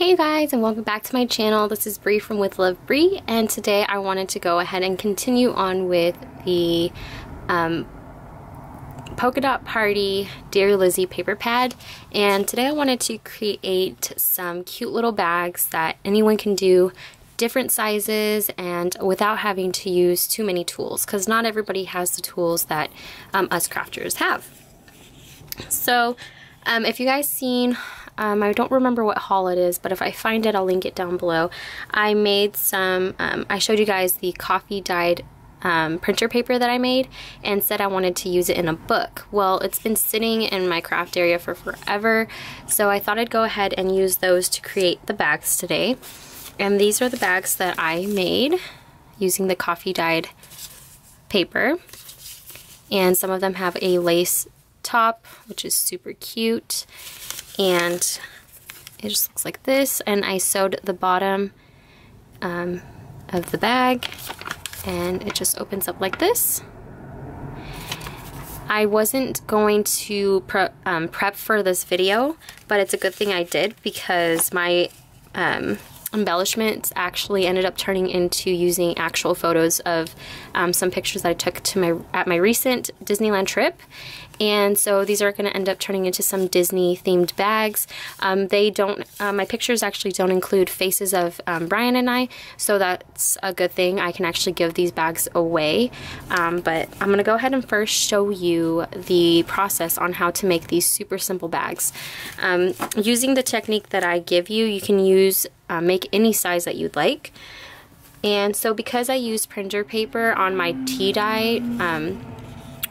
Hey you guys, and welcome back to my channel. This is Bree from With Love Bree, and today I wanted to go ahead and continue on with the Polka Dot Party Dear Lizzie paper pad. And today I wanted to create some cute little bags that anyone can do, different sizes, and without having to use too many tools, because not everybody has the tools that us crafters have. So if you guys seen, I don't remember what haul it is, but if I find it, I'll link it down below. I made some, I showed you guys the coffee dyed printer paper that I made and said I wanted to use it in a book. Well, it's been sitting in my craft area for forever, so I thought I'd go ahead and use those to create the bags today. And these are the bags that I made using the coffee dyed paper. And some of them have a lace top, which is super cute. And it just looks like this, and I sewed the bottom of the bag, and it just opens up like this. I wasn't going to prep for this video, but it's a good thing I did, because my embellishments actually ended up turning into using actual photos of some pictures that I took to at my recent Disneyland trip. And so these are going to end up turning into some Disney themed bags. They don't, my pictures actually don't include faces of Brian and I, so that's a good thing. I can actually give these bags away. But I'm going to go ahead and first show you the process on how to make these super simple bags. Using the technique that I give you, you can use, make any size that you'd like. And so because I used printer paper on my tea dye,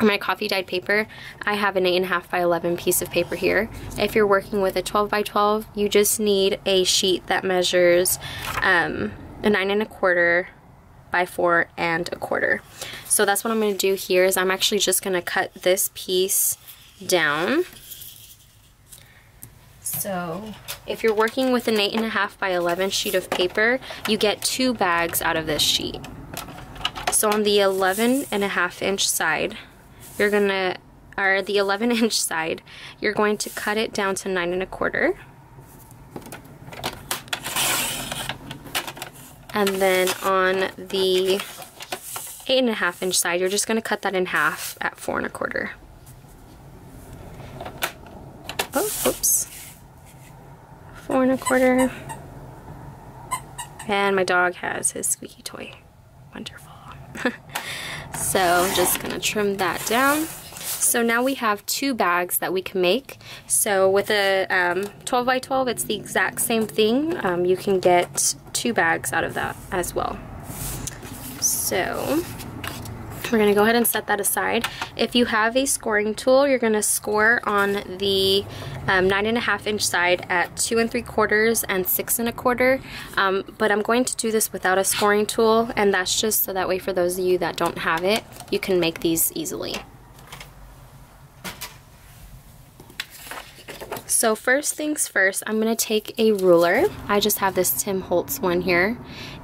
my coffee dyed paper, I have an 8.5 by 11 piece of paper here. If you're working with a 12 by 12, you just need a sheet that measures a 9 1/4 by 4 1/4. So that's what I'm going to do here. Is I'm actually just going to cut this piece down. So if you're working with an 8.5 by 11 sheet of paper, you get 2 bags out of this sheet. So on the 11.5 inch side, you're gonna, or the 11 inch side, you're going to cut it down to 9 1/4. And then on the 8.5 inch side, you're just gonna cut that in half at 4 1/4. Oh, oops. 4 1/4. And my dog has his squeaky toy. Wonderful. So I'm just gonna trim that down. So now we have 2 bags that we can make. So with a 12 by 12, it's the exact same thing. You can get 2 bags out of that as well. So we're gonna go ahead and set that aside. If you have a scoring tool, you're gonna score on the 9.5 inch side at 2 3/4 and 6 1/4. But I'm going to do this without a scoring tool, and that's just so that way for those of you that don't have it, you can make these easily. So first things first, I'm gonna take a ruler. I just have this Tim Holtz one here.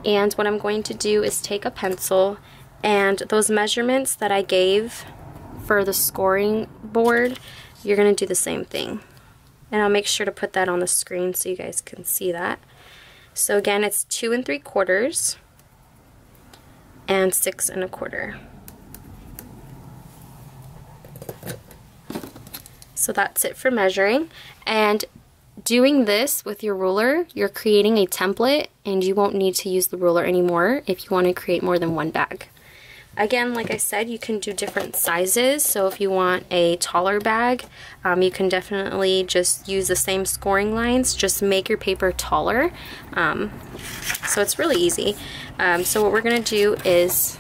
And what I'm going to do is take a pencil, and those measurements that I gave for the scoring board, you're going to do the same thing. And I'll make sure to put that on the screen so you guys can see that. So again, it's 2 3/4 and 6 1/4. So that's it for measuring. And doing this with your ruler, you're creating a template, and you won't need to use the ruler anymore if you want to create more than one bag. Again, like I said, you can do different sizes. So if you want a taller bag, you can definitely just use the same scoring lines, just make your paper taller. So it's really easy. So what we're gonna do is,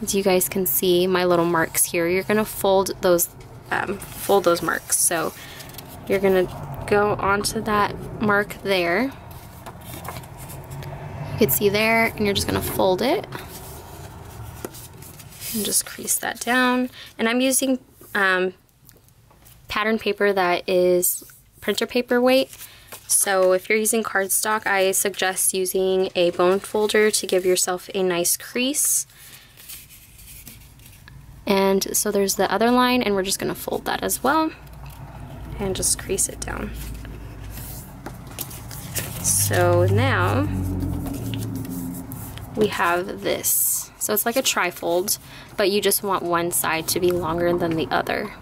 as you guys can see my little marks here, you're gonna fold those marks. So you're gonna go onto that mark there. You can see there, and you're just gonna fold it. And just crease that down. And I'm using pattern paper that is printer paper weight. So if you're using cardstock, I suggest using a bone folder to give yourself a nice crease. And so there's the other line, and we're just gonna fold that as well and just crease it down. So now we have this. So it's like a trifold, but you just want one side to be longer than the other.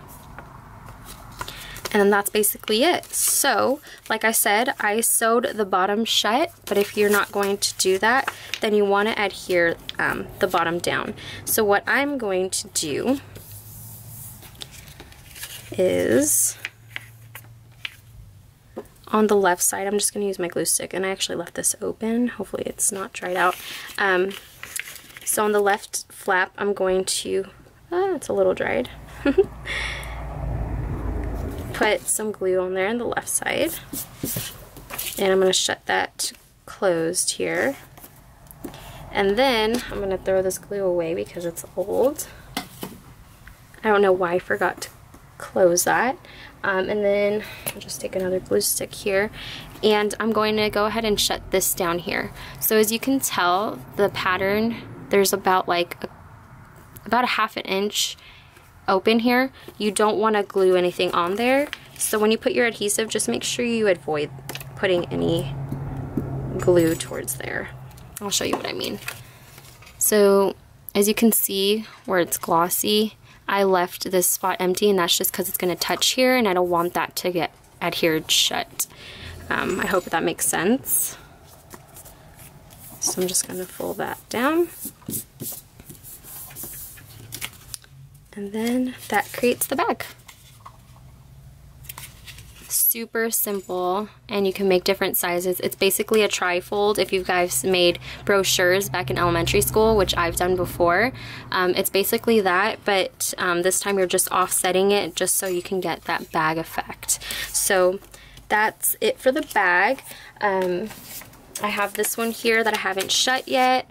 And then that's basically it. So, like I said, I sewed the bottom shut, but if you're not going to do that, then you want to adhere the bottom down. So what I'm going to do is, on the left side, I'm just going to use my glue stick, and I actually left this open. Hopefully it's not dried out. So on the left flap, I'm going to, it's a little dried. Put some glue on there on the left side, and I'm going to shut that closed here, and then I'm going to throw this glue away because it's old. I don't know why I forgot to close that. And then I'll just take another glue stick here, and I'm going to go ahead and shut this down here. So as you can tell, the pattern, there's about like about a ½ inch open here. You don't want to glue anything on there, so when you put your adhesive, just make sure you avoid putting any glue towards there. I'll show you what I mean. So as you can see where it's glossy, I left this spot empty, and that's just because it's going to touch here, and I don't want that to get adhered shut. I hope that makes sense. So I'm just going to fold that down. And then that creates the bag. Super simple, and you can make different sizes. It's basically a trifold. If you guys made brochures back in elementary school, which I've done before, it's basically that, but this time you're just offsetting it just so you can get that bag effect. So that's it for the bag. I have this one here that I haven't shut yet.